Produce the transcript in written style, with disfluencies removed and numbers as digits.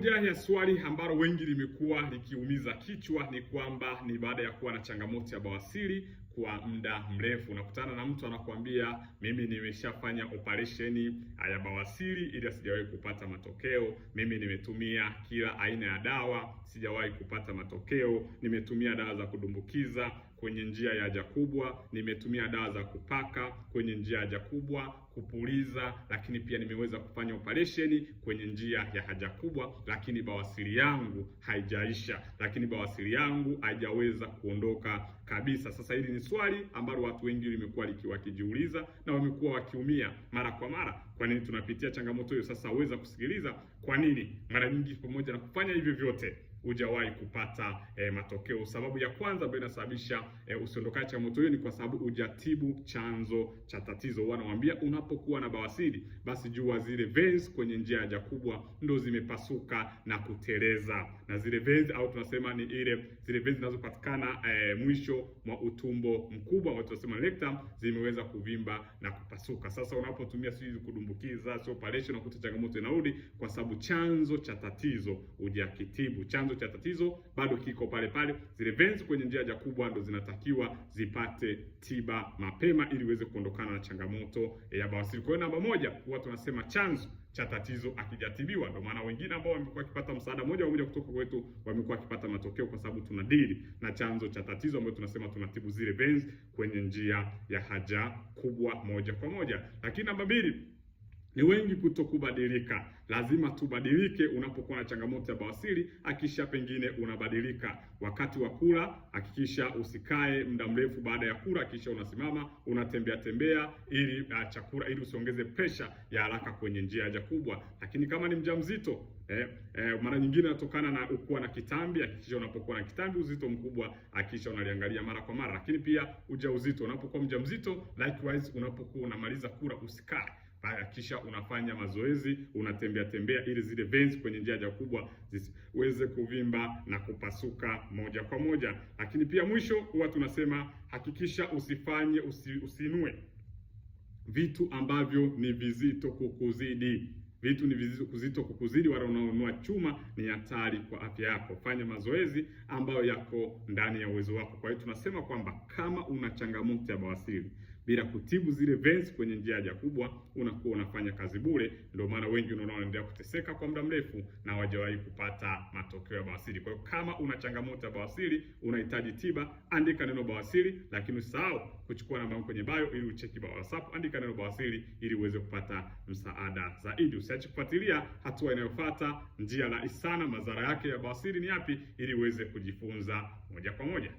Moja ya swali ambalo wengi limekuwa likiumiza kichwa ni kwamba ni baada ya kuwa na changamoto ya bawasiri kwa muda mrefu, unakutana na mtu anakuambia mimi nimeshafanya operesheni ya bawasiri ila sijawahi kupata matokeo. Mimi nimetumia kila aina ya dawa, sijawahi kupata matokeo. Nimetumia dawa za kudumbukiza kwenye njia ya haja kubwa, nimetumia dawa za kupaka kwenye njia ya haja kubwa, kupuliza, lakini pia nimeweza kufanya operesheni kwenye njia ya haja kubwa, lakini bawasiri yangu haijaisha, lakini bawasiri yangu haijaweza kuondoka kabisa. Sasa hili ni swali ambalo watu wengi limekuwa wakijiuliza na wamekuwa wakiumia mara kwa mara. Kwa nini tunapitia changamoto hiyo? Sasa uweza kusikiliza kwa nini mara nyingi pamoja na kufanya hivyo vyote hujawahi kupata matokeo. Sababu ya kwanza ambayo inasababisha usiondokae changamoto hiyo ni kwa sababu hujatibu chanzo cha tatizo. Wanawaambia unapokuwa na bawasiri, basi jua zile veins kwenye njia ya haja kubwa ndo zimepasuka na kuteleza, na zile veins au tunasema ni zile veins zinazopatikana mwisho mwa utumbo mkubwa au tunasema rectum zimeweza kuvimba na kupasuka. Sasa unapotumia sio kudumbukiza, sio operation, unakuta changamoto inarudi kwa sababu chanzo cha tatizo hujakitibu. Chanzo cha tatizo bado kiko pale pale. Zile veins kwenye njia haja kubwa ndo zinatakiwa zipate tiba mapema ili iweze kuondokana na changamoto ya bawasiri. Kwa hiyo namba moja, huwa tunasema chanzo cha tatizo akijatibiwa. Ndio maana wengine ambao wamekuwa wakipata msaada moja kwa moja kutoka kwetu wamekuwa wakipata matokeo, kwa sababu tunadili na chanzo cha tatizo ambayo tunasema tunatibu zile veins kwenye njia ya haja kubwa moja kwa moja. Lakini namba mbili ni wengi kutokubadilika. Lazima tubadilike unapokuwa na changamoto ya bawasiri. Hakikisha pengine unabadilika wakati wa kula, hakikisha usikae muda mrefu baada ya kula, hakikisha unasimama, unatembea tembea ili chakula, ili usiongeze pressure ya haraka kwenye njia ya haja kubwa. Lakini kama ni mjamzito, mara nyingine inatokana na ukuwa na kitambi. Hakikisha unapokuwa na kitambi, uzito mkubwa, hakikisha unaliangalia mara kwa mara. Lakini pia ujauzito, unapokuwa mjamzito, likewise unapokuwa unamaliza kula usikae, kisha unafanya mazoezi, unatembea tembea ili zile veins kwenye njia haja kubwa ziweze kuvimba na kupasuka moja kwa moja. Lakini pia mwisho huwa tunasema hakikisha usinue vitu ambavyo ni vizito kukuzidi. Vitu ni vizito kukuzidi, wala unaonunua chuma ni hatari kwa afya yako. Fanya mazoezi ambayo yako ndani ya uwezo wako. Kwa hiyo tunasema kwamba kama una changamoto ya bawasiri bila kutibu zile veins kwenye njia haja kubwa, unakuwa unafanya kazi bure. Ndio maana wengi unaona wanaendelea kuteseka kwa muda mrefu na hawajawahi kupata matokeo ya bawasiri. Kwa hiyo kama una changamoto ya bawasiri, unahitaji tiba, andika neno bawasiri, lakini usahau kuchukua namba yangu kwenye bio ili ucheki WhatsApp. Andika neno bawasiri ili uweze kupata msaada zaidi. Usiache kufuatilia hatua inayofuata, njia rahisi sana, madhara yake ya bawasiri ni yapi, ili uweze kujifunza moja kwa moja.